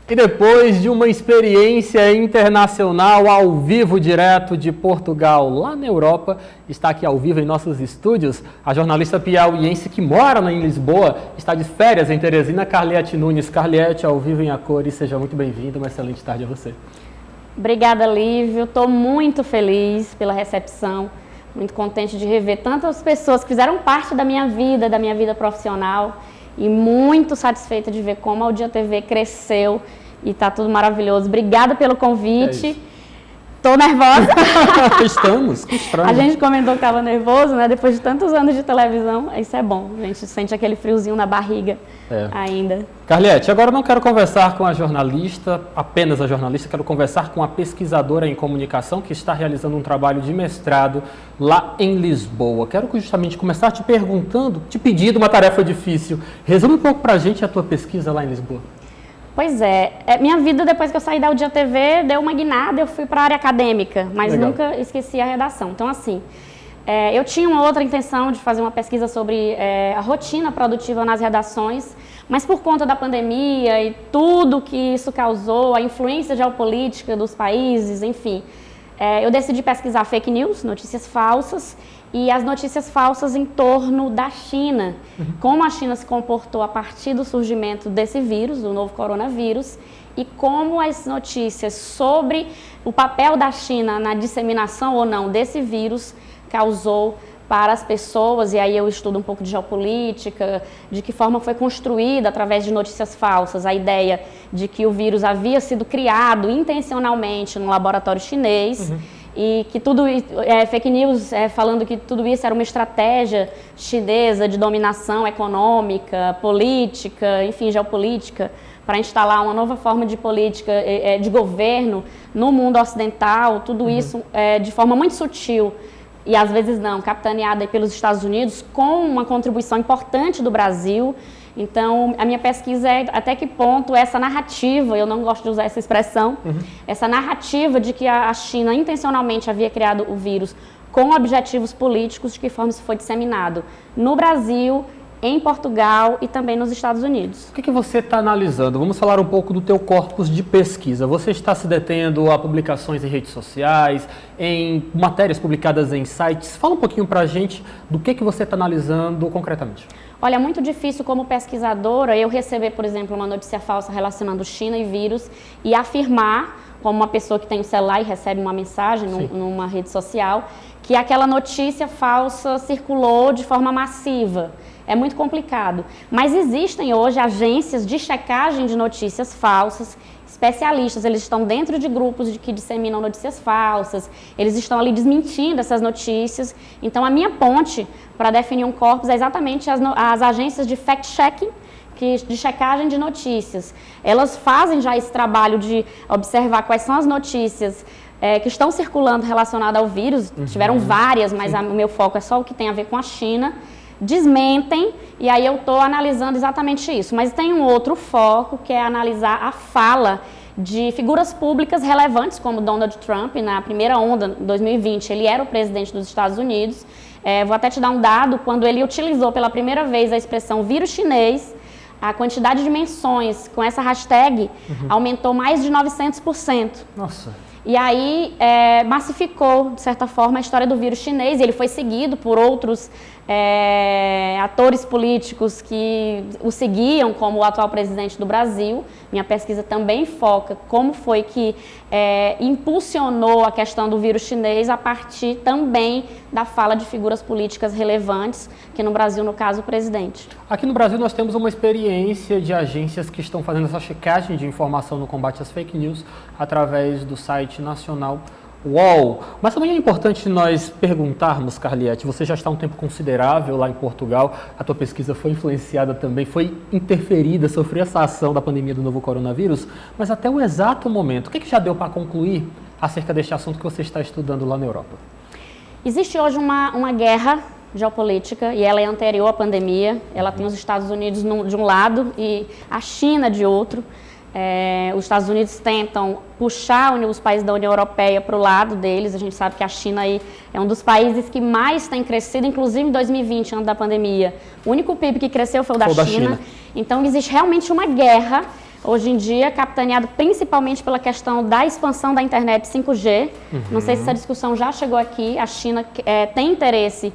E depois de uma experiência internacional ao vivo, direto de Portugal, lá na Europa, está aqui ao vivo em nossos estúdios a jornalista piauiense que mora em Lisboa, está de férias em Teresina, Carliete Nunes. Carliete, ao vivo em A Cores, seja muito bem-vinda, uma excelente tarde a você. Obrigada, Lívio, estou muito feliz pela recepção, muito contente de rever tantas pessoas que fizeram parte da minha vida profissional, e muito satisfeita de ver como a Dia TV cresceu e está tudo maravilhoso. Obrigada pelo convite. Estou nervosa. Estamos, que estranho. A gente comentou que estava nervoso, né? Depois de tantos anos de televisão, isso é bom. A gente sente aquele friozinho na barriga ainda. Carliete, agora eu não quero conversar com a jornalista, apenas a jornalista, quero conversar com a pesquisadora em comunicação que está realizando um trabalho de mestrado lá em Lisboa. Quero justamente começar te perguntando, te pedindo uma tarefa difícil. Resume um pouco para a gente a tua pesquisa lá em Lisboa. Pois é, minha vida depois que eu saí da Dia TV deu uma guinada, eu fui para a área acadêmica, mas Legal. Nunca esqueci a redação. Então assim, eu tinha uma outra intenção de fazer uma pesquisa sobre a rotina produtiva nas redações, mas por conta da pandemia e tudo que isso causou, a influência geopolítica dos países, enfim, eu decidi pesquisar fake news, notícias falsas, e as notícias falsas em torno da China, como a China se comportou a partir do surgimento desse vírus, do novo coronavírus, e como as notícias sobre o papel da China na disseminação ou não desse vírus causou para as pessoas, e aí eu estudo um pouco de geopolítica, de que forma foi construída através de notícias falsas, a ideia de que o vírus havia sido criado intencionalmente no laboratório chinês, e que tudo fake news falando que tudo isso era uma estratégia chinesa de dominação econômica, política, enfim, geopolítica, para instalar uma nova forma de política de governo no mundo ocidental, tudo isso de forma muito sutil e às vezes não, capitaneada pelos Estados Unidos, com uma contribuição importante do Brasil. Então, a minha pesquisa é até que ponto essa narrativa, eu não gosto de usar essa expressão, essa narrativa de que a China intencionalmente havia criado o vírus com objetivos políticos, de que forma isso foi disseminado no Brasil, em Portugal e também nos Estados Unidos. O que você está analisando? Vamos falar um pouco do teu corpus de pesquisa. Você está se detendo a publicações em redes sociais, em matérias publicadas em sites? Fala um pouquinho para a gente do que você está analisando concretamente. Olha, é muito difícil como pesquisadora eu receber, por exemplo, uma notícia falsa relacionando China e vírus e afirmar, como uma pessoa que tem um celular e recebe uma mensagem numa rede social, que aquela notícia falsa circulou de forma massiva. É muito complicado. Mas existem hoje agências de checagem de notícias falsas, especialistas, eles estão dentro de grupos que disseminam notícias falsas, eles estão ali desmentindo essas notícias. Então, a minha ponte para definir um corpus é exatamente as agências de fact-checking, de checagem de notícias. Elas fazem já esse trabalho de observar quais são as notícias que estão circulando relacionadas ao vírus. Tiveram várias, mas o meu foco é só o que tem a ver com a China. Desmentem, e aí eu estou analisando exatamente isso. Mas tem um outro foco, que é analisar a fala de figuras públicas relevantes, como Donald Trump, na primeira onda, em 2020, ele era o presidente dos Estados Unidos. Vou até te dar um dado, quando ele utilizou pela primeira vez a expressão vírus chinês, a quantidade de menções com essa hashtag aumentou mais de 900%. Nossa! E aí massificou, de certa forma, a história do vírus chinês. Ele foi seguido por outros atores políticos que o seguiam, como o atual presidente do Brasil. Minha pesquisa também foca como foi que impulsionou a questão do vírus chinês a partir também da fala de figuras políticas relevantes, que no Brasil, no caso, o presidente. Aqui no Brasil nós temos uma experiência de agências que estão fazendo essa checagem de informação no combate às fake news através do site nacional UOL. Mas também é importante nós perguntarmos, Carliete, você já está um tempo considerável lá em Portugal, a tua pesquisa foi influenciada também, foi interferida, sofreu essa ação da pandemia do novo coronavírus, mas até o exato momento, o que já deu para concluir acerca deste assunto que você está estudando lá na Europa? Existe hoje uma guerra geopolítica e ela é anterior à pandemia, ela tem os Estados Unidos de um lado e a China de outro. Os Estados Unidos tentam puxar os países da União Europeia para o lado deles. A gente sabe que a China aí é um dos países que mais tem crescido, inclusive em 2020, ano da pandemia. O único PIB que cresceu foi o da China. Então existe realmente uma guerra hoje em dia capitaneado principalmente pela questão da expansão da internet 5G. Não sei se essa discussão já chegou aqui, a China tem interesse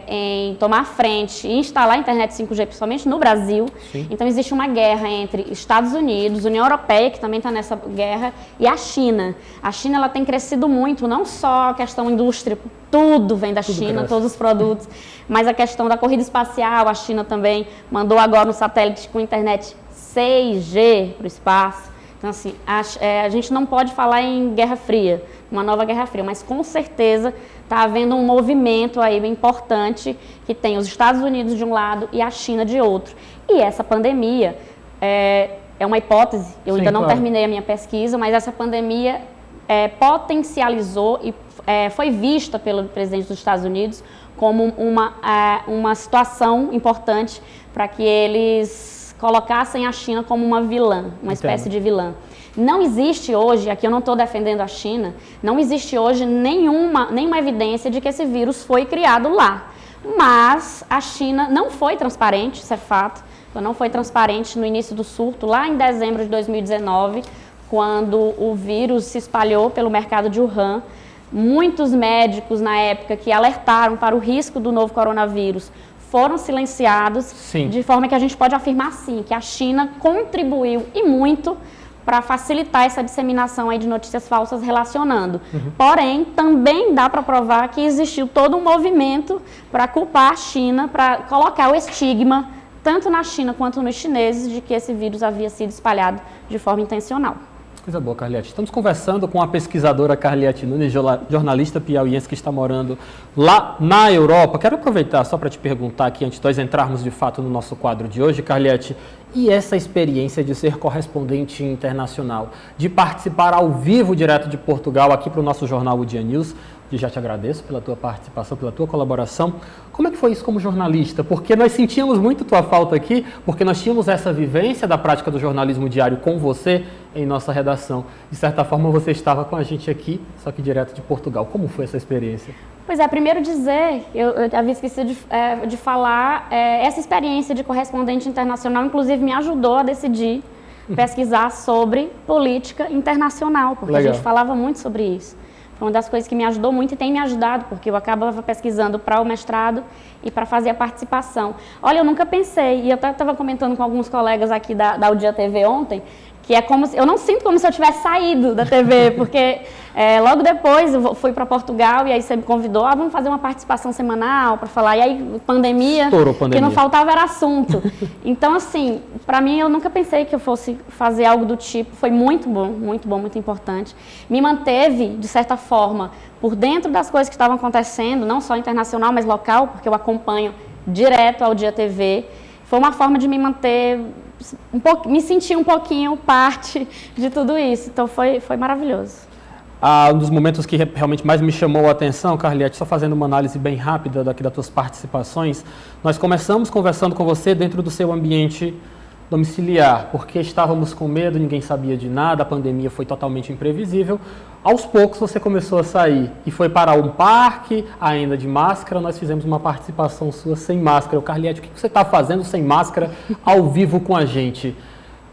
em tomar frente e instalar a internet 5G, principalmente no Brasil. Sim. Então existe uma guerra entre Estados Unidos, União Europeia, que também está nessa guerra, e a China. A China ela tem crescido muito, não só a questão indústria, tudo vem da China, cresce. Todos os produtos, mas a questão da corrida espacial, a China também mandou agora um satélite com internet 6G para o espaço. Então, assim, a gente não pode falar em Guerra Fria, uma nova Guerra Fria, mas com certeza está havendo um movimento aí bem importante que tem os Estados Unidos de um lado e a China de outro. E essa pandemia é uma hipótese, eu ainda não terminei a minha pesquisa, mas essa pandemia potencializou e foi vista pelo presidente dos Estados Unidos como uma situação importante para que eles colocassem a China como uma vilã, uma espécie de vilã. Não existe hoje, aqui eu não estou defendendo a China, não existe hoje nenhuma evidência de que esse vírus foi criado lá. Mas a China não foi transparente, isso é fato, ela não foi transparente no início do surto, lá em dezembro de 2019, quando o vírus se espalhou pelo mercado de Wuhan. Muitos médicos na época que alertaram para o risco do novo coronavírus foram silenciados, sim, de forma que a gente pode afirmar sim, que a China contribuiu e muito para facilitar essa disseminação aí de notícias falsas relacionando. Porém, também dá para provar que existiu todo um movimento para culpar a China, para colocar o estigma, tanto na China quanto nos chineses, de que esse vírus havia sido espalhado de forma intencional. Coisa boa, Carliette. Estamos conversando com a pesquisadora Carliette Nunes, jornalista piauiense que está morando lá na Europa. Quero aproveitar só para te perguntar aqui, antes de nós entrarmos de fato no nosso quadro de hoje, Carliette, e essa experiência de ser correspondente internacional, de participar ao vivo direto de Portugal aqui para o nosso jornal O Dia News, e já te agradeço pela tua participação, pela tua colaboração. Como é que foi isso como jornalista? Porque nós sentíamos muito tua falta aqui, porque nós tínhamos essa vivência da prática do jornalismo diário com você em nossa redação. De certa forma, você estava com a gente aqui, só que direto de Portugal. Como foi essa experiência? Pois é, primeiro dizer, eu havia esquecido de falar, essa experiência de correspondente internacional, inclusive, me ajudou a decidir pesquisar sobre política internacional, porque legal, a gente falava muito sobre isso. Foi uma das coisas que me ajudou muito e tem me ajudado, porque eu acabava pesquisando para o mestrado e para fazer a participação. Olha, eu nunca pensei, e eu estava comentando com alguns colegas aqui da O Dia TV ontem, que é como se, eu não sinto como se eu tivesse saído da TV, porque logo depois eu fui para Portugal e aí você me convidou, vamos fazer uma participação semanal para falar, e aí pandemia, que não faltava era assunto. Então, assim, para mim eu nunca pensei que eu fosse fazer algo do tipo, foi muito bom, muito importante. Me manteve, de certa forma, por dentro das coisas que estavam acontecendo, não só internacional, mas local, porque eu acompanho direto ao Dia TV. Foi uma forma de me manter, me sentir um pouquinho parte de tudo isso. Então foi maravilhoso. Um dos momentos que realmente mais me chamou a atenção, Carliette, só fazendo uma análise bem rápida daqui das tuas participações, nós começamos conversando com você dentro do seu ambiente domiciliar, porque estávamos com medo, ninguém sabia de nada, a pandemia foi totalmente imprevisível. Aos poucos você começou a sair e foi para um parque, ainda de máscara, nós fizemos uma participação sua sem máscara. Carliette, o que você está fazendo sem máscara ao vivo com a gente?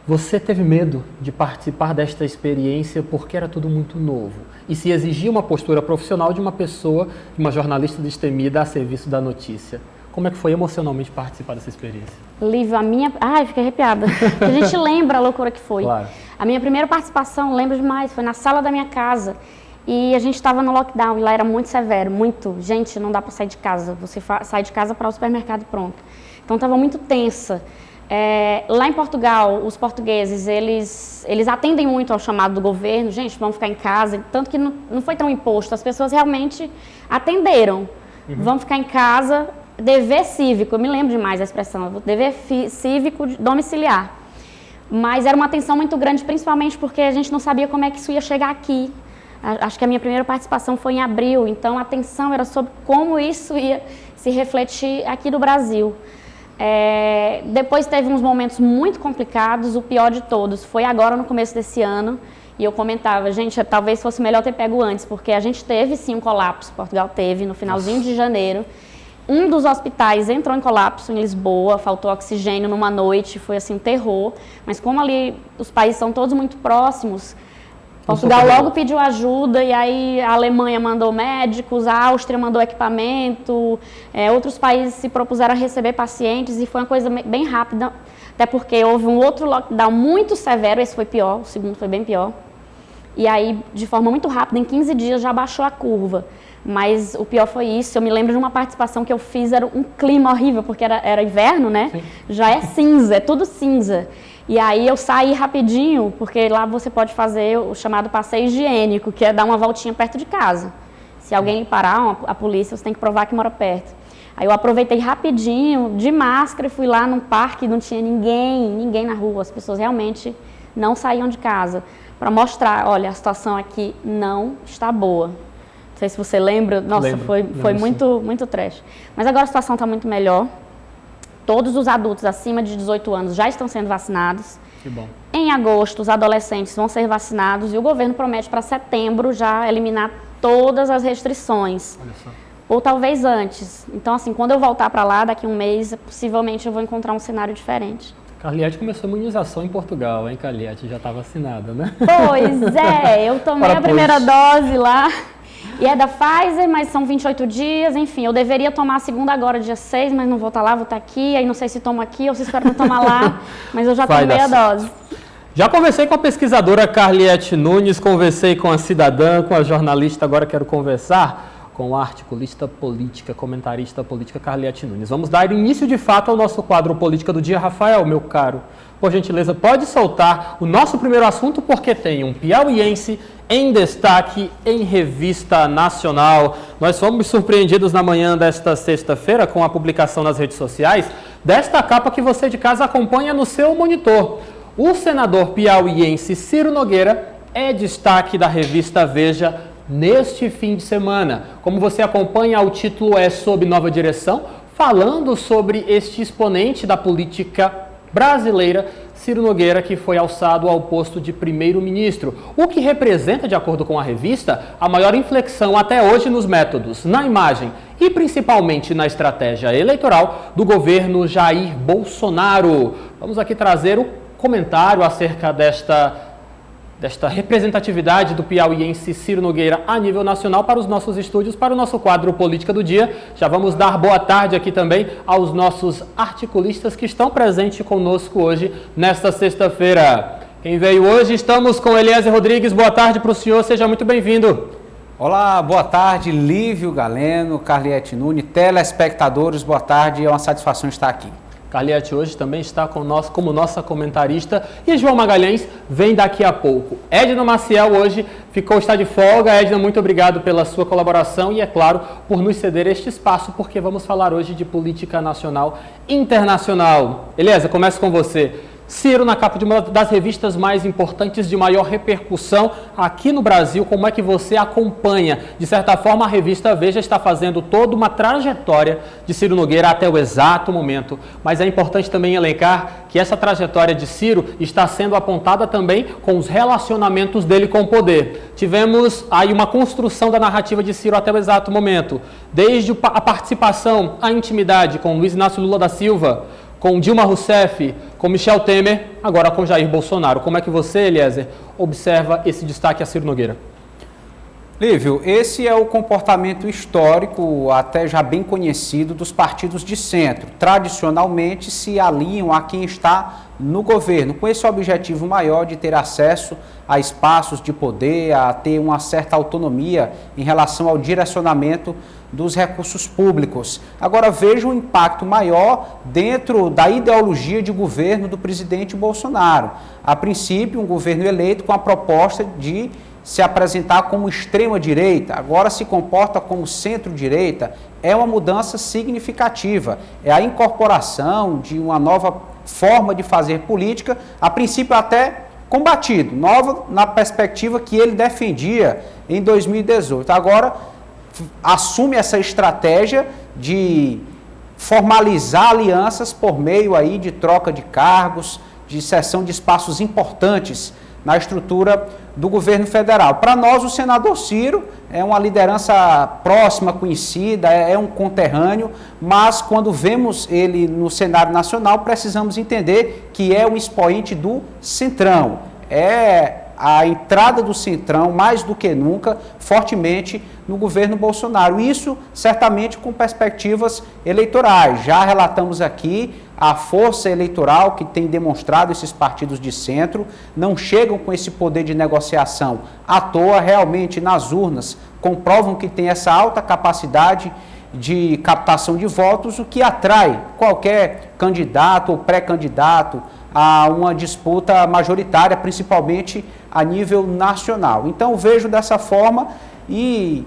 Você teve medo de participar desta experiência porque era tudo muito novo e se exigia uma postura profissional de uma pessoa, de uma jornalista destemida a serviço da notícia. Como é que foi emocionalmente participar dessa experiência? Lívia, Ai, fiquei arrepiada. A gente lembra a loucura que foi. Claro. A minha primeira participação, lembro demais, foi na sala da minha casa. E a gente estava no lockdown e lá era muito severo, muito. Gente, não dá para sair de casa. Você sai de casa para o supermercado e pronto. Então estava muito tensa. Lá em Portugal, os portugueses, eles atendem muito ao chamado do governo. Gente, vamos ficar em casa. Tanto que não foi tão imposto. As pessoas realmente atenderam. Vamos ficar em casa. Dever cívico, eu me lembro demais da expressão, dever cívico domiciliar. Mas era uma tensão muito grande, principalmente porque a gente não sabia como é que isso ia chegar aqui. Acho que a minha primeira participação foi em abril, então a tensão era sobre como isso ia se refletir aqui no Brasil. Depois teve uns momentos muito complicados, o pior de todos foi agora no começo desse ano, e eu comentava, gente, talvez fosse melhor ter pego antes, porque a gente teve sim um colapso, Portugal teve no finalzinho de janeiro, Um dos hospitais entrou em colapso em Lisboa, faltou oxigênio numa noite, foi assim, um terror. Mas como ali os países são todos muito próximos, Portugal logo pediu ajuda e aí a Alemanha mandou médicos, a Áustria mandou equipamento, outros países se propuseram a receber pacientes e foi uma coisa bem rápida, até porque houve um outro lockdown muito severo, esse foi pior, o segundo foi bem pior. E aí, de forma muito rápida, em 15 dias já baixou a curva. Mas o pior foi isso, eu me lembro de uma participação que eu fiz, era um clima horrível, porque era inverno, né? Sim. Já é cinza, é tudo cinza. E aí eu saí rapidinho, porque lá você pode fazer o chamado passeio higiênico, que é dar uma voltinha perto de casa. Se alguém lhe parar, a polícia, você tem que provar que mora perto. Aí eu aproveitei rapidinho, de máscara, e fui lá num parque, não tinha ninguém na rua, as pessoas realmente não saíam de casa, para mostrar, olha, a situação aqui não está boa. Não sei se você lembra, nossa, foi muito trash. Mas agora a situação está muito melhor. Todos os adultos acima de 18 anos já estão sendo vacinados. Que bom. Em agosto, os adolescentes vão ser vacinados e o governo promete para setembro já eliminar todas as restrições. Olha só. Ou talvez antes. Então, assim, quando eu voltar para lá, daqui a um mês, possivelmente eu vou encontrar um cenário diferente. Carliette começou a imunização em Portugal, hein, Carliette? Já está vacinada, né? Pois é, eu tomei a primeira dose lá. E é da Pfizer, mas são 28 dias, enfim, eu deveria tomar a segunda agora, dia 6, mas não vou estar lá, vou estar aqui, aí não sei se tomo aqui ou se espero para tomar lá, mas eu já tomei a dose. Já conversei com a pesquisadora Carliette Nunes, conversei com a cidadã, com a jornalista, agora quero conversar com a articulista política, comentarista política Carliette Nunes. Vamos dar início de fato ao nosso quadro Política do Dia. Rafael, meu caro, por gentileza, pode soltar o nosso primeiro assunto, porque tem um piauiense em destaque em revista nacional. Nós fomos surpreendidos na manhã desta sexta-feira com a publicação nas redes sociais desta capa que você de casa acompanha no seu monitor. O senador piauiense Ciro Nogueira é destaque da revista Veja neste fim de semana. Como você acompanha, o título é Sob Nova Direção, falando sobre este exponente da política brasileira, Ciro Nogueira, que foi alçado ao posto de primeiro-ministro, o que representa, de acordo com a revista, a maior inflexão até hoje nos métodos, na imagem e principalmente na estratégia eleitoral do governo Jair Bolsonaro. Vamos aqui trazer o comentário acerca desta representatividade do piauiense Ciro Nogueira a nível nacional para os nossos estúdios, para o nosso quadro Política do Dia. Já vamos dar boa tarde aqui também aos nossos articulistas que estão presentes conosco hoje, nesta sexta-feira. Quem veio hoje, estamos com Eliezer Rodrigues. Boa tarde para o senhor, seja muito bem-vindo. Olá, boa tarde, Lívio Galeno, Carliette Nunes, telespectadores, boa tarde, é uma satisfação estar aqui. Carliette hoje também está conosco como nossa comentarista e João Magalhães vem daqui a pouco. Edna Maciel hoje está de folga. Edna, muito obrigado pela sua colaboração e, é claro, por nos ceder este espaço, porque vamos falar hoje de política nacional e internacional. Eliezer, começo com você. Ciro na capa de uma das revistas mais importantes, de maior repercussão aqui no Brasil. Como é que você acompanha? De certa forma, a revista Veja está fazendo toda uma trajetória de Ciro Nogueira até o exato momento. Mas é importante também elencar que essa trajetória de Ciro está sendo apontada também com os relacionamentos dele com o poder. Tivemos aí uma construção da narrativa de Ciro até o exato momento. Desde a participação, a intimidade com Luiz Inácio Lula da Silva, com Dilma Rousseff, com Michel Temer, agora com Jair Bolsonaro. Como é que você, Eliezer, observa esse destaque a Ciro Nogueira? Lívio, esse é o comportamento histórico, até já bem conhecido, dos partidos de centro. Tradicionalmente se alinham a quem está no governo, com esse objetivo maior de ter acesso a espaços de poder, a ter uma certa autonomia em relação ao direcionamento dos recursos públicos. Agora veja um impacto maior dentro da ideologia de governo do presidente Bolsonaro. A princípio, um governo eleito com a proposta de se apresentar como extrema-direita, agora se comporta como centro-direita. É uma mudança significativa, é a incorporação de uma nova forma de fazer política, a princípio até combatido, nova na perspectiva que ele defendia em 2018. Agora assume essa estratégia de formalizar alianças por meio aí de troca de cargos, de cessão de espaços importantes na estrutura do governo federal. Para nós, o senador Ciro é uma liderança próxima, conhecida, é um conterrâneo, mas quando vemos ele no cenário nacional, precisamos entender que é um expoente do Centrão. É a entrada do Centrão, mais do que nunca, fortemente no governo Bolsonaro. Isso, certamente, com perspectivas eleitorais. Já relatamos aqui a força eleitoral que tem demonstrado esses partidos de centro, não chegam com esse poder de negociação à toa, realmente, nas urnas, comprovam que tem essa alta capacidade de captação de votos, o que atrai qualquer candidato ou pré-candidato a uma disputa majoritária, principalmente a nível nacional. Então, vejo dessa forma e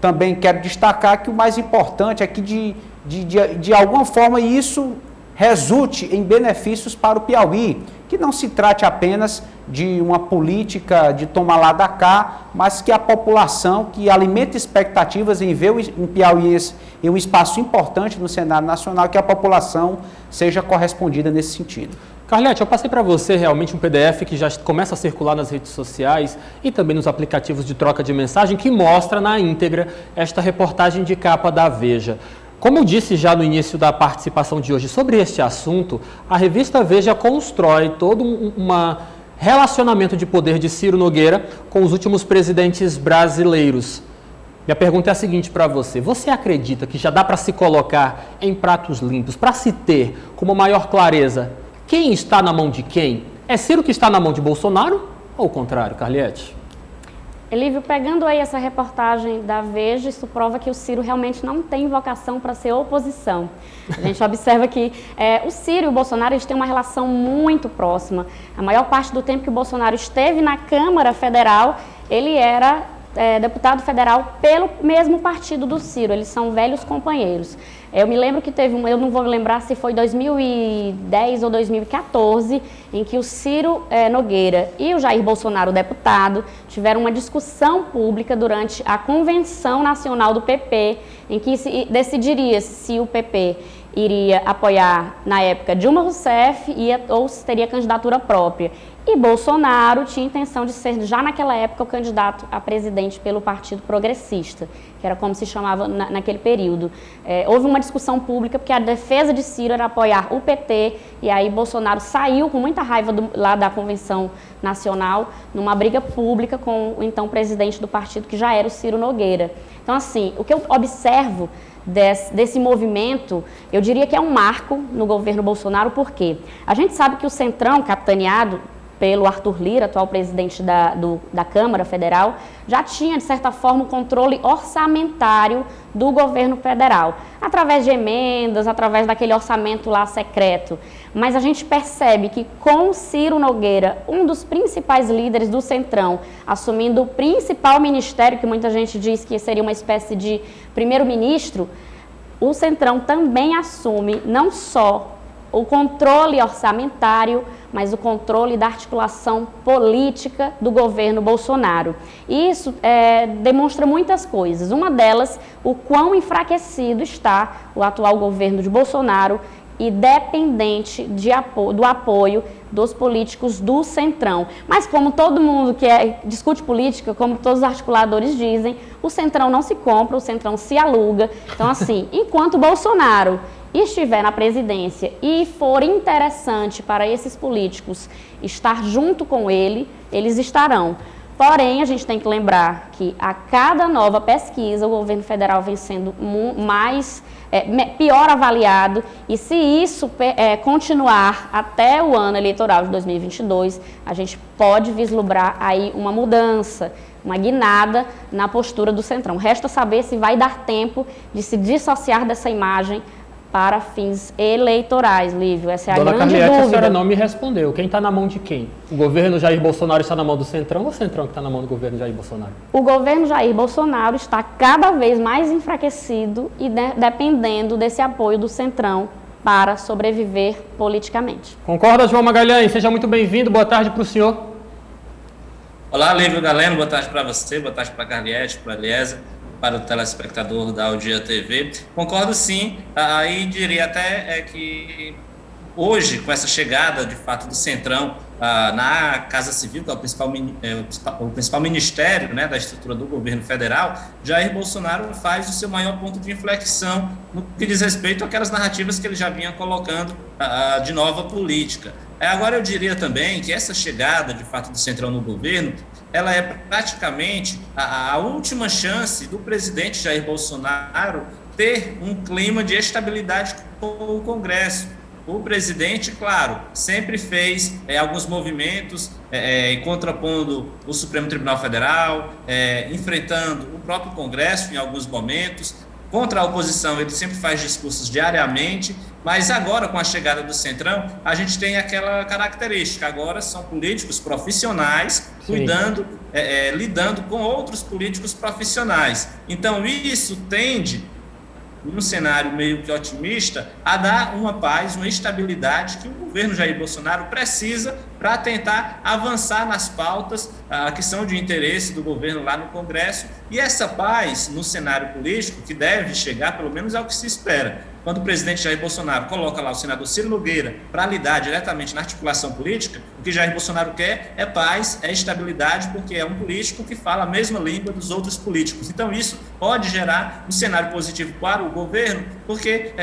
também quero destacar que o mais importante é que, de alguma forma, isso resulte em benefícios para o Piauí, que não se trate apenas de uma política de tomar lá da cá, mas que a população que alimenta expectativas em ver um piauiense em um espaço importante no cenário nacional, que a população seja correspondida nesse sentido. Carlete, eu passei para você realmente um PDF que já começa a circular nas redes sociais e também nos aplicativos de troca de mensagem, que mostra na íntegra esta reportagem de capa da Veja. Como eu disse já no início da participação de hoje sobre este assunto, a revista Veja constrói todo um relacionamento de poder de Ciro Nogueira com os últimos presidentes brasileiros. Minha pergunta é a seguinte para você: você acredita que já dá para se colocar em pratos limpos, para se ter com uma maior clareza quem está na mão de quem? É Ciro que está na mão de Bolsonaro ou o contrário, Carliete? Elívio, pegando aí essa reportagem da Veja, isso prova que o Ciro realmente não tem vocação para ser oposição. A gente observa que o Ciro e o Bolsonaro eles têm uma relação muito próxima. A maior parte do tempo que o Bolsonaro esteve na Câmara Federal, ele era deputado federal pelo mesmo partido do Ciro, eles são velhos companheiros. Eu me lembro que teve eu não vou lembrar se foi 2010 ou 2014, em que o Ciro Nogueira e o Jair Bolsonaro, deputado, tiveram uma discussão pública durante a Convenção Nacional do PP, em que se decidiria se o PP iria apoiar, na época, Dilma Rousseff ou se teria candidatura própria. E Bolsonaro tinha intenção de ser, já naquela época, o candidato a presidente pelo Partido Progressista, que era como se chamava naquele período. Houve uma discussão pública, porque a defesa de Ciro era apoiar o PT, e aí Bolsonaro saiu com muita raiva lá da Convenção Nacional, numa briga pública com o então presidente do partido, que já era o Ciro Nogueira. Então, assim, o que eu observo desse movimento, eu diria que é um marco no governo Bolsonaro, porque a gente sabe que o Centrão, capitaneado pelo Arthur Lira, atual presidente da Câmara Federal, já tinha, de certa forma, o controle orçamentário do governo federal, através de emendas, através daquele orçamento lá secreto. Mas a gente percebe que com Ciro Nogueira, um dos principais líderes do Centrão, assumindo o principal ministério, que muita gente diz que seria uma espécie de primeiro-ministro, o Centrão também assume não só o controle orçamentário, mas o controle da articulação política do governo Bolsonaro. E isso demonstra muitas coisas. Uma delas, o quão enfraquecido está o atual governo de Bolsonaro e dependente do apoio dos políticos do Centrão. Mas como todo mundo que discute política, como todos os articuladores dizem, o Centrão não se compra, o Centrão se aluga. Então, assim, enquanto Bolsonaro estiver na presidência e for interessante para esses políticos estar junto com ele, eles estarão. Porém, a gente tem que lembrar que a cada nova pesquisa, o governo federal vem sendo pior avaliado, e se isso continuar até o ano eleitoral de 2022, a gente pode vislumbrar aí uma mudança, uma guinada na postura do Centrão. Resta saber se vai dar tempo de se dissociar dessa imagem para fins eleitorais, Lívio. Essa é a grande dúvida. Dona Carliete, a senhora não me respondeu. Quem está na mão de quem? O governo Jair Bolsonaro está na mão do Centrão ou o Centrão que está na mão do governo Jair Bolsonaro? O governo Jair Bolsonaro está cada vez mais enfraquecido e dependendo desse apoio do Centrão para sobreviver politicamente. Concorda, João Magalhães? Seja muito bem-vindo. Boa tarde para o senhor. Olá, Lívio Galeno. Boa tarde para você, boa tarde para a Carliete, para a Eliezer, para o telespectador da Aldia TV. Concordo sim, aí diria até que hoje, com essa chegada de fato do Centrão na Casa Civil, que é o principal ministério, né, da estrutura do governo federal, Jair Bolsonaro faz o seu maior ponto de inflexão no que diz respeito àquelas narrativas que ele já vinha colocando de nova política. Agora, eu diria também que essa chegada, de fato, do Centrão no governo, ela é praticamente a última chance do presidente Jair Bolsonaro ter um clima de estabilidade com o Congresso. O presidente, claro, sempre fez alguns movimentos contrapondo o Supremo Tribunal Federal, enfrentando o próprio Congresso em alguns momentos. Contra a oposição, ele sempre faz discursos diariamente, mas agora, com a chegada do Centrão, a gente tem aquela característica. Agora são políticos profissionais lidando com outros políticos profissionais. Então, isso tende, num cenário meio que otimista, a dar uma paz, uma estabilidade que o governo Jair Bolsonaro precisa para tentar avançar nas pautas que são de interesse do governo lá no Congresso. E essa paz no cenário político, que deve chegar, pelo menos é o que se espera. Quando o presidente Jair Bolsonaro coloca lá o senador Ciro Nogueira para lidar diretamente na articulação política, o que Jair Bolsonaro quer é paz, é estabilidade, porque é um político que fala a mesma língua dos outros políticos. Então, isso pode gerar um cenário positivo para o governo, porque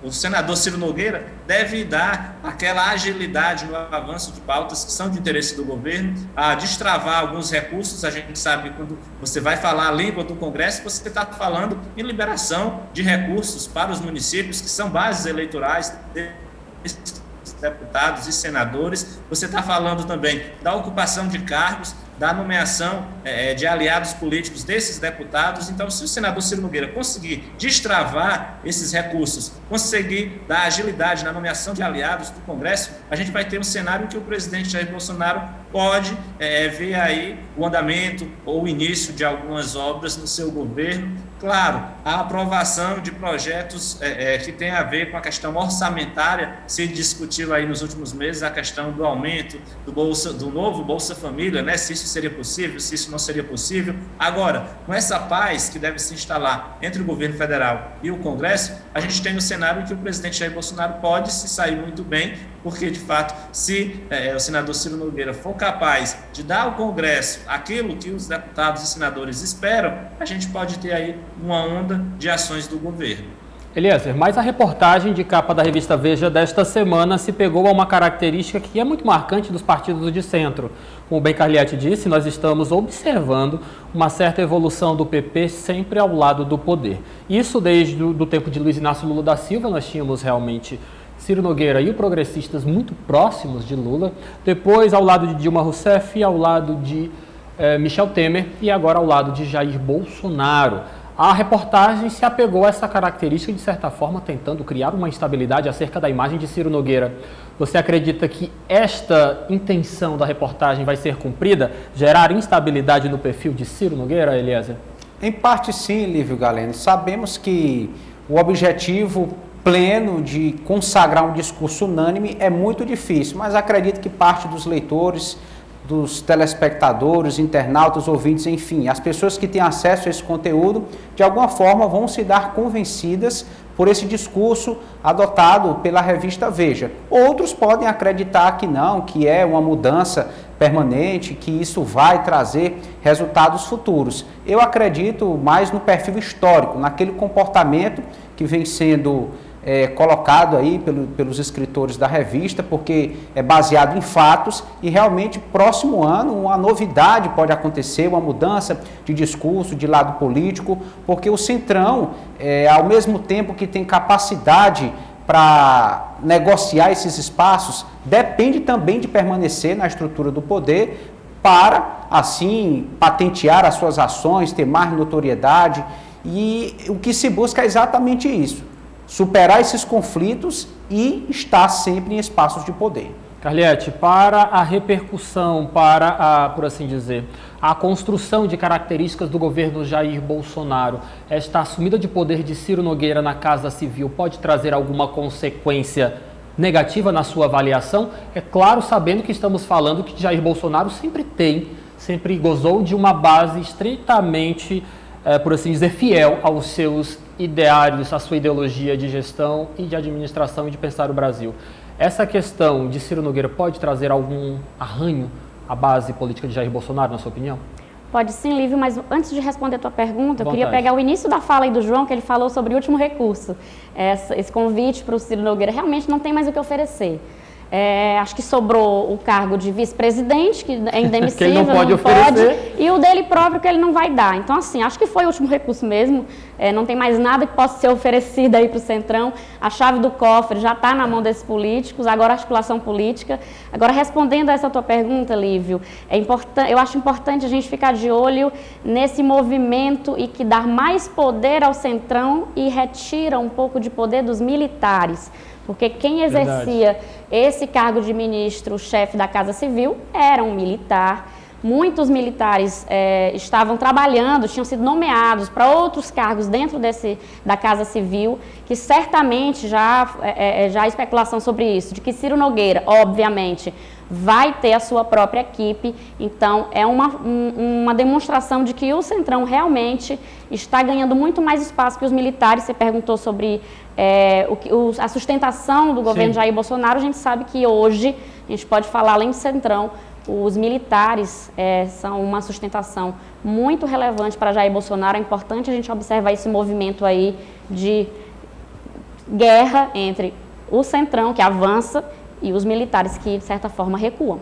o senador Ciro Nogueira deve dar aquela agilidade no avanço de pautas que são de interesse do governo, a destravar alguns recursos. A gente sabe que quando você vai falar a língua do Congresso, você está falando em liberação de recursos para os municípios, que são bases eleitorais desses deputados e senadores. Você está falando também da ocupação de cargos, da nomeação de aliados políticos desses deputados. Então, se o senador Ciro Nogueira conseguir destravar esses recursos, conseguir dar agilidade na nomeação de aliados do Congresso, a gente vai ter um cenário que o presidente Jair Bolsonaro pode ver aí o andamento ou o início de algumas obras no seu governo. Claro, a aprovação de projetos que tem a ver com a questão orçamentária. Se discutiu aí nos últimos meses a questão do aumento do novo Bolsa Família, né? Se isso seria possível, se isso não seria possível. Agora, com essa paz que deve se instalar entre o governo federal e o Congresso, a gente tem um cenário em que o presidente Jair Bolsonaro pode se sair muito bem, porque, de fato, se o senador Ciro Nogueira for capaz de dar ao Congresso aquilo que os deputados e senadores esperam, a gente pode ter aí uma onda de ações do governo. Eliezer, mas a reportagem de capa da revista Veja desta semana se pegou a uma característica que é muito marcante dos partidos de centro. Como bem Carliete disse, nós estamos observando uma certa evolução do PP sempre ao lado do poder. Isso desde o tempo de Luiz Inácio Lula da Silva, nós tínhamos realmente Ciro Nogueira e os progressistas muito próximos de Lula, depois ao lado de Dilma Rousseff, ao lado de Michel Temer e agora ao lado de Jair Bolsonaro. A reportagem se apegou a essa característica, de certa forma, tentando criar uma instabilidade acerca da imagem de Ciro Nogueira. Você acredita que esta intenção da reportagem vai ser cumprida, gerar instabilidade no perfil de Ciro Nogueira, Eliezer? Em parte sim, Lívio Galeno. Sabemos que o objetivo pleno de consagrar um discurso unânime é muito difícil, mas acredito que parte dos leitores, dos telespectadores, internautas, ouvintes, enfim, as pessoas que têm acesso a esse conteúdo, de alguma forma vão se dar convencidas por esse discurso adotado pela revista Veja. Outros podem acreditar que não, que é uma mudança permanente, que isso vai trazer resultados futuros. Eu acredito mais no perfil histórico, naquele comportamento que vem sendo colocado aí pelos escritores da revista, porque é baseado em fatos e realmente próximo ano uma novidade pode acontecer, uma mudança de discurso, de lado político, porque o Centrão, ao mesmo tempo que tem capacidade para negociar esses espaços, depende também de permanecer na estrutura do poder para, assim, patentear as suas ações, ter mais notoriedade, e o que se busca é exatamente isso: superar esses conflitos e estar sempre em espaços de poder. Carliete, para a repercussão, para por assim dizer, a construção de características do governo Jair Bolsonaro, esta assumida de poder de Ciro Nogueira na Casa Civil pode trazer alguma consequência negativa na sua avaliação? É claro, sabendo que estamos falando que Jair Bolsonaro sempre gozou de uma base estritamente, por assim dizer, fiel aos seus ideários, à sua ideologia de gestão e de administração e de pensar o Brasil. essa questão de Ciro Nogueira pode trazer algum arranho à base política de Jair Bolsonaro, na sua opinião? Pode sim, Lívio, mas antes de responder a tua pergunta, eu queria Vontade. pegar o início da fala aí do João, que ele falou sobre o último recurso. Esse convite para o Ciro Nogueira realmente não tem mais o que oferecer. Acho que sobrou o cargo de vice-presidente, que é indemissível, que ele não pode oferecer, e o dele próprio que ele não vai dar. Então, assim, acho que foi o último recurso mesmo, não tem mais nada que possa ser oferecido aí para o Centrão. A chave do cofre já está na mão desses políticos, agora a articulação política. Agora, respondendo a essa tua pergunta, Lívio, eu acho importante a gente ficar de olho nesse movimento e que dar mais poder ao Centrão e retira um pouco de poder dos militares. Porque quem exercia esse cargo de ministro-chefe da Casa Civil era um militar. Muitos militares estavam trabalhando, tinham sido nomeados para outros cargos dentro da Casa Civil, que certamente já há especulação sobre isso, de que Ciro Nogueira, obviamente, vai ter a sua própria equipe. Então, é uma demonstração de que o Centrão realmente está ganhando muito mais espaço que os militares. Você perguntou sobre a sustentação do governo Jair Bolsonaro. A gente sabe que hoje, a gente pode falar, além do Centrão, os militares são uma sustentação muito relevante para Jair Bolsonaro. É importante a gente observar esse movimento aí de guerra entre o Centrão, que avança, e os militares que, de certa forma, recuam.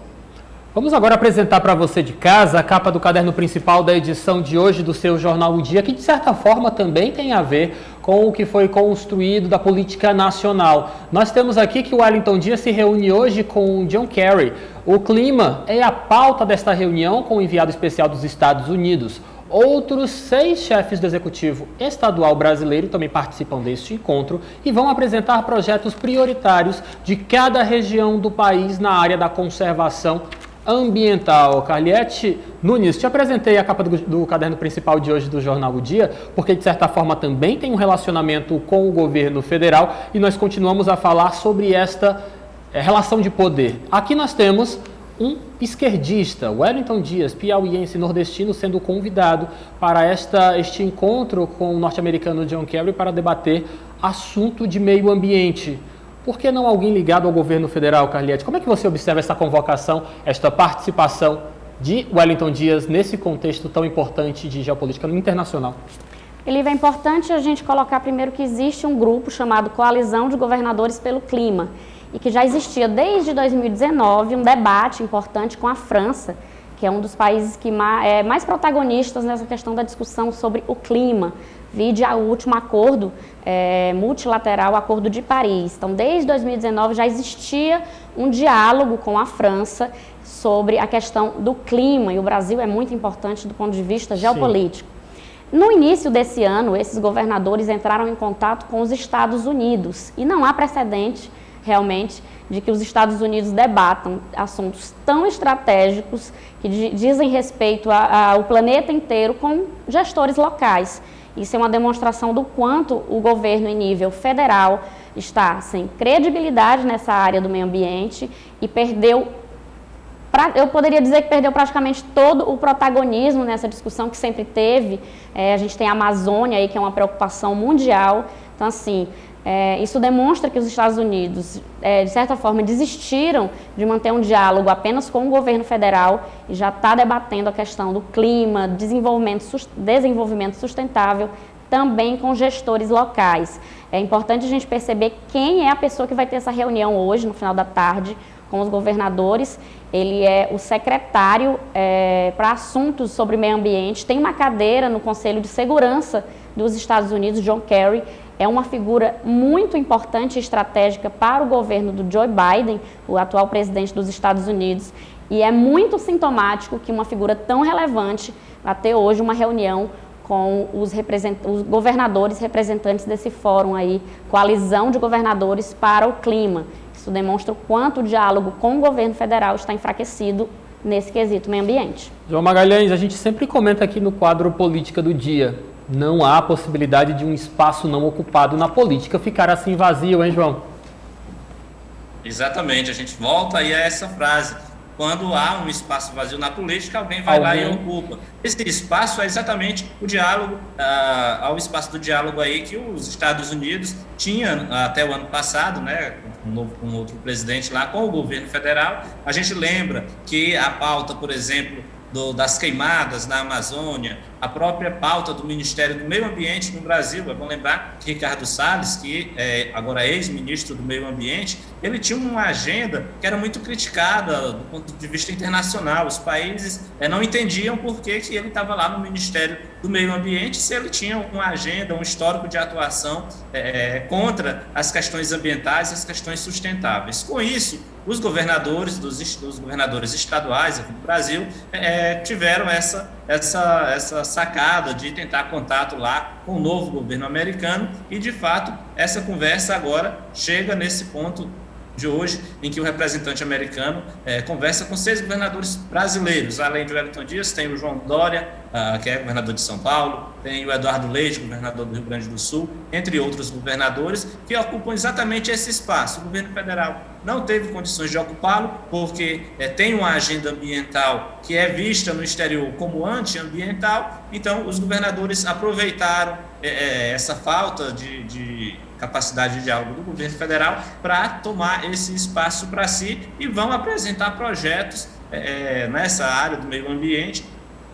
Vamos agora apresentar para você de casa a capa do caderno principal da edição de hoje do seu Jornal O Dia, que de certa forma também tem a ver com o que foi construído da política nacional. Nós temos aqui que o Wellington Dias se reúne hoje com John Kerry. O clima é a pauta desta reunião com o enviado especial dos Estados Unidos. Outros 6 chefes do Executivo Estadual brasileiro também participam deste encontro e vão apresentar projetos prioritários de cada região do país na área da conservação ambiental. Carliete Nunes, te apresentei a capa do caderno principal de hoje do Jornal O Dia, porque de certa forma também tem um relacionamento com o governo federal e nós continuamos a falar sobre esta relação de poder. Aqui nós temos um esquerdista, Wellington Dias, piauiense nordestino, sendo convidado para este encontro com o norte-americano John Kerry para debater assunto de meio ambiente. Por que não alguém ligado ao governo federal, Carliete? Como é que você observa essa convocação, esta participação de Wellington Dias nesse contexto tão importante de geopolítica internacional? É importante a gente colocar primeiro que existe um grupo chamado Coalizão de Governadores pelo Clima, e que já existia desde 2019 um debate importante com a França, que é um dos países que mais protagonistas nessa questão da discussão sobre o clima. Vide o último acordo multilateral, o Acordo de Paris. Então, desde 2019 já existia um diálogo com a França sobre a questão do clima, e o Brasil é muito importante do ponto de vista geopolítico. No início desse ano, esses governadores entraram em contato com os Estados Unidos, e não há precedente realmente de que os Estados Unidos debatam assuntos tão estratégicos que dizem respeito ao planeta inteiro com gestores locais. Isso é uma demonstração do quanto o governo em nível federal está sem credibilidade nessa área do meio ambiente e eu poderia dizer que perdeu praticamente todo o protagonismo nessa discussão que sempre teve. A gente tem a Amazônia aí, que é uma preocupação mundial. Então, assim, isso demonstra que os Estados Unidos, de certa forma, desistiram de manter um diálogo apenas com o governo federal e já está debatendo a questão do clima, desenvolvimento sustentável, também com gestores locais. É importante a gente perceber quem é a pessoa que vai ter essa reunião hoje, no final da tarde, com os governadores. Ele é o secretário para assuntos sobre meio ambiente, tem uma cadeira no Conselho de Segurança dos Estados Unidos, John Kerry. É uma figura muito importante e estratégica para o governo do Joe Biden, o atual presidente dos Estados Unidos, e é muito sintomático que uma figura tão relevante vá ter hoje uma reunião com os governadores representantes desse fórum aí, Coalizão de Governadores para o Clima. Isso demonstra o quanto o diálogo com o governo federal está enfraquecido nesse quesito meio ambiente. João Magalhães, a gente sempre comenta aqui no quadro Política do Dia, não há possibilidade de um espaço não ocupado na política ficar assim vazio, hein, João? Exatamente, a gente volta aí a essa frase. quando há um espaço vazio na política, alguém vai lá e ocupa. Esse espaço é exatamente o diálogo, ao espaço do diálogo aí que os Estados Unidos tinham até o ano passado, né, com outro presidente lá, com o governo federal. A gente lembra que a pauta, por exemplo, das queimadas na Amazônia, a própria pauta do Ministério do Meio Ambiente no Brasil, é bom lembrar que Ricardo Salles, que agora é ex-ministro do Meio Ambiente, ele tinha uma agenda que era muito criticada do ponto de vista internacional. Os países não entendiam por que ele estava lá no Ministério do Meio Ambiente se ele tinha uma agenda, um histórico de atuação contra as questões ambientais e as questões sustentáveis. Com isso, os governadores, dos governadores estaduais aqui no Brasil tiveram essa sacada de tentar contato lá com o novo governo americano e, de fato, essa conversa agora chega nesse ponto de hoje, em que o representante americano conversa com 6 governadores brasileiros. Além de Wellington Dias, tem o João Dória, que é governador de São Paulo, tem o Eduardo Leite, governador do Rio Grande do Sul, entre outros governadores, que ocupam exatamente esse espaço. O governo federal não teve condições de ocupá-lo, porque tem uma agenda ambiental que é vista no exterior como antiambiental. Então, os governadores aproveitaram essa falta de capacidade de diálogo do governo federal para tomar esse espaço para si e vão apresentar projetos nessa área do meio ambiente,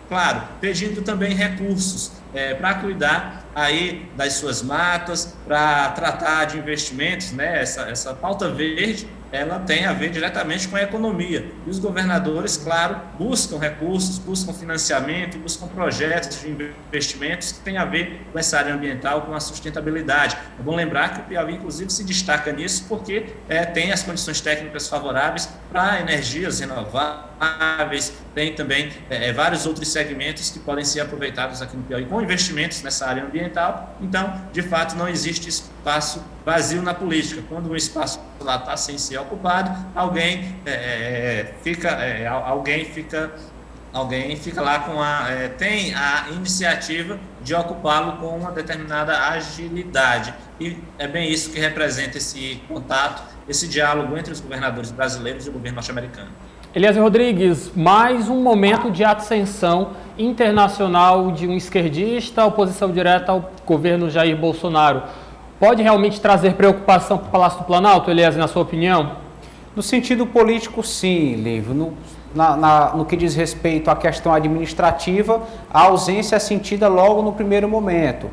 claro, pedindo também recursos para cuidar aí das suas matas, para tratar de investimentos, né? Essa pauta verde, ela tem a ver diretamente com a economia. E os governadores, claro, buscam recursos, buscam financiamento, buscam projetos de investimentos que têm a ver com essa área ambiental, com a sustentabilidade. É bom lembrar que o Piauí, inclusive, se destaca nisso porque tem as condições técnicas favoráveis para energias renováveis, tem também vários outros segmentos que podem ser aproveitados aqui no Piauí com investimentos nessa área ambiental. Então, de fato, não existe espaço vazio na política. Quando um espaço lá está sem ser ocupado, alguém fica lá com tem a iniciativa de ocupá-lo com uma determinada agilidade. E é bem isso que representa esse contato, esse diálogo entre os governadores brasileiros e o governo norte-americano. Eliezer Rodrigues, mais um momento de ascensão internacional de um esquerdista, oposição direta ao governo Jair Bolsonaro. Pode realmente trazer preocupação para o Palácio do Planalto, Eliezer, na sua opinião? No sentido político, sim, Lívio. No que diz respeito à questão administrativa, a ausência é sentida logo no primeiro momento.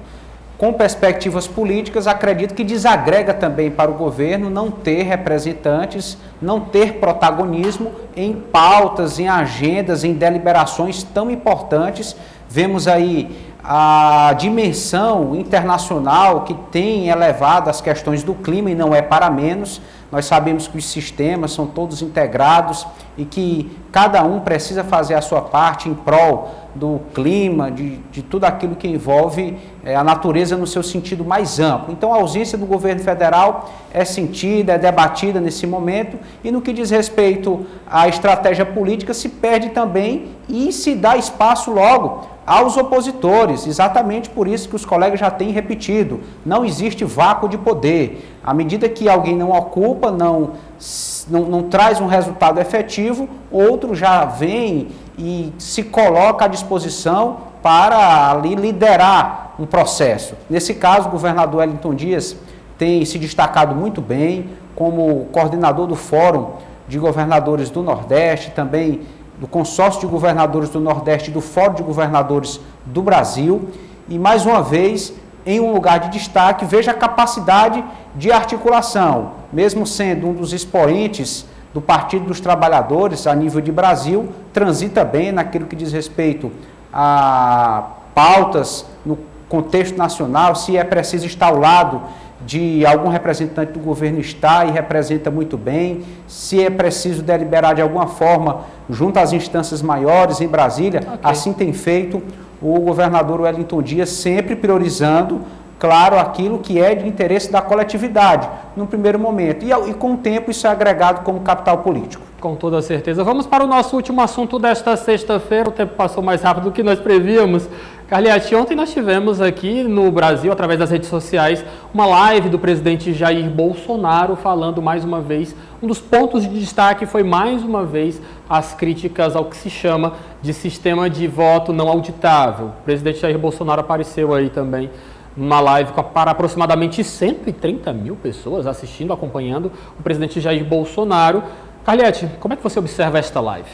Com perspectivas políticas, acredito que desagrega também para o governo não ter representantes, não ter protagonismo em pautas, em agendas, em deliberações tão importantes. Vemos aí a dimensão internacional que tem elevado as questões do clima e não é para menos. Nós sabemos que os sistemas são todos integrados e que cada um precisa fazer a sua parte em prol do clima, de tudo aquilo que envolve a natureza no seu sentido mais amplo. Então, a ausência do governo federal é sentida, é debatida nesse momento, e no que diz respeito à estratégia política, se perde também e se dá espaço logo aos opositores. Exatamente por isso que os colegas já têm repetido, não existe vácuo de poder. À medida que alguém não ocupa, não traz um resultado efetivo, outro já vem e se coloca à disposição para ali liderar um processo. Nesse caso, o governador Wellington Dias tem se destacado muito bem como coordenador do Fórum de Governadores do Nordeste, também do Consórcio de Governadores do Nordeste e do Fórum de Governadores do Brasil. E, mais uma vez, em um lugar de destaque, veja a capacidade de articulação, mesmo sendo um dos expoentes do Partido dos Trabalhadores a nível de Brasil, transita bem naquilo que diz respeito a pautas no contexto nacional. Se é preciso estar ao lado de algum representante do governo, está e representa muito bem. Se é preciso deliberar de alguma forma junto às instâncias maiores em Brasília, assim tem feito o governador Wellington Dias, sempre priorizando claro, aquilo que é de interesse da coletividade, no primeiro momento. E com o tempo isso é agregado como capital político. Com toda certeza. Vamos para o nosso último assunto desta sexta-feira. O tempo passou mais rápido do que nós prevíamos. Carliete, ontem nós tivemos aqui no Brasil, através das redes sociais, uma live do presidente Jair Bolsonaro falando mais uma vez. Um dos pontos de destaque foi mais uma vez as críticas ao que se chama de sistema de voto não auditável. O presidente Jair Bolsonaro apareceu aí também numa live para aproximadamente 130 mil pessoas assistindo, acompanhando o presidente Jair Bolsonaro. Carliete, como é que você observa esta live?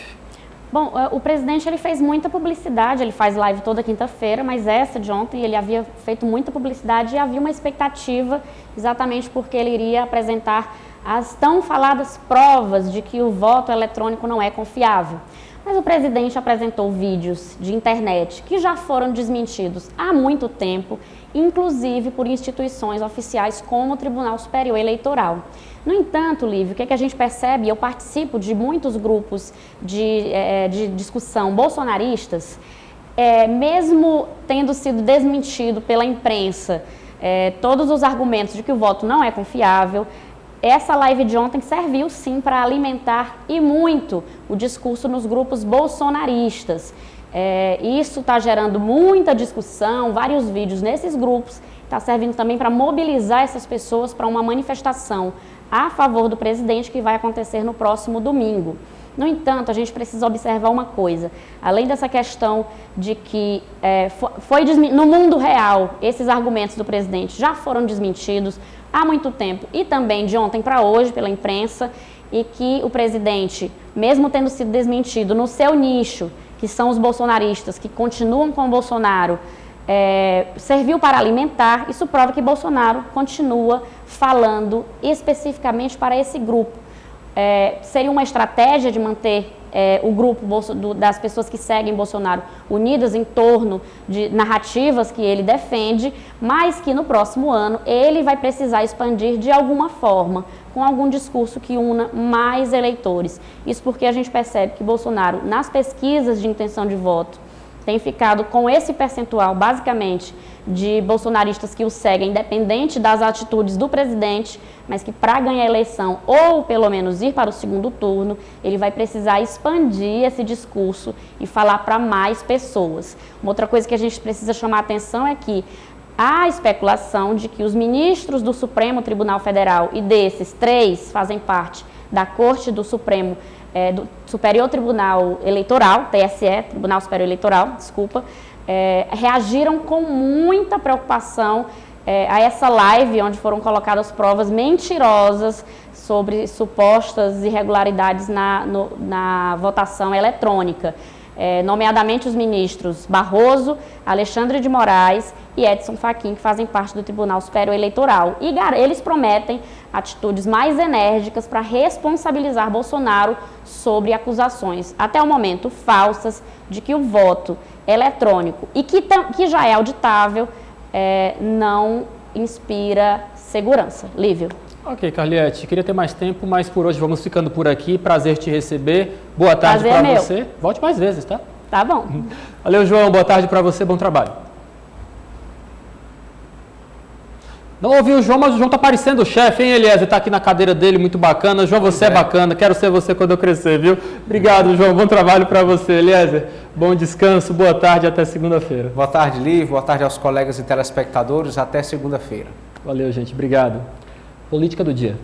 Bom, o presidente ele fez muita publicidade, ele faz live toda quinta-feira, mas essa de ontem ele havia feito muita publicidade e havia uma expectativa exatamente porque ele iria apresentar as tão faladas provas de que o voto eletrônico não é confiável. Mas o presidente apresentou vídeos de internet que já foram desmentidos há muito tempo, inclusive por instituições oficiais como o Tribunal Superior Eleitoral. No entanto, Lívio, o que a gente percebe, eu participo de muitos grupos de discussão bolsonaristas, mesmo tendo sido desmentido pela imprensa todos os argumentos de que o voto não é confiável, essa live de ontem serviu sim para alimentar e muito o discurso nos grupos bolsonaristas. Isso está gerando muita discussão, vários vídeos nesses grupos, está servindo também para mobilizar essas pessoas para uma manifestação a favor do presidente que vai acontecer no próximo domingo. No entanto, a gente precisa observar uma coisa, além dessa questão de que no mundo real esses argumentos do presidente já foram desmentidos há muito tempo e também de ontem para hoje pela imprensa, e que o presidente, mesmo tendo sido desmentido no seu nicho, que são os bolsonaristas que continuam com o Bolsonaro, serviu para alimentar, isso prova que Bolsonaro continua falando especificamente para esse grupo. Seria uma estratégia de manter o grupo das pessoas que seguem Bolsonaro unidas em torno de narrativas que ele defende, mas que no próximo ano ele vai precisar expandir de alguma forma, com algum discurso que una mais eleitores. Isso porque a gente percebe que Bolsonaro, nas pesquisas de intenção de voto, tem ficado com esse percentual, basicamente, de bolsonaristas que o seguem, independente das atitudes do presidente, mas que para ganhar a eleição, ou pelo menos ir para o segundo turno, ele vai precisar expandir esse discurso e falar para mais pessoas. Uma outra coisa que a gente precisa chamar a atenção é que há especulação de que os ministros do Supremo Tribunal Federal, e desses 3 fazem parte da Corte do Supremo, do Superior Tribunal Eleitoral, TSE, Tribunal Superior Eleitoral, desculpa, reagiram com muita preocupação a essa live onde foram colocadas provas mentirosas sobre supostas irregularidades na votação eletrônica. Nomeadamente os ministros Barroso, Alexandre de Moraes e Edson Fachin, que fazem parte do Tribunal Superior Eleitoral. E eles prometem atitudes mais enérgicas para responsabilizar Bolsonaro sobre acusações, até o momento, falsas, de que o voto eletrônico, e que já é auditável, não inspira segurança. Lívio. Ok, Carliete, queria ter mais tempo, mas por hoje vamos ficando por aqui. Prazer te receber. Boa tarde para você. Volte mais vezes, tá? Tá bom. Valeu, João. Boa tarde para você. Bom trabalho. Não ouvi o João, mas o João tá parecendo o chefe, hein, Eliezer? Tá aqui na cadeira dele, muito bacana. João, você é bacana. Quero ser você quando eu crescer, viu? Obrigado, João. Bom trabalho para você, Eliezer. Bom descanso, boa tarde, até segunda-feira. Boa tarde, Lívio. Boa tarde aos colegas e telespectadores. Até segunda-feira. Valeu, gente. Obrigado. Política do dia.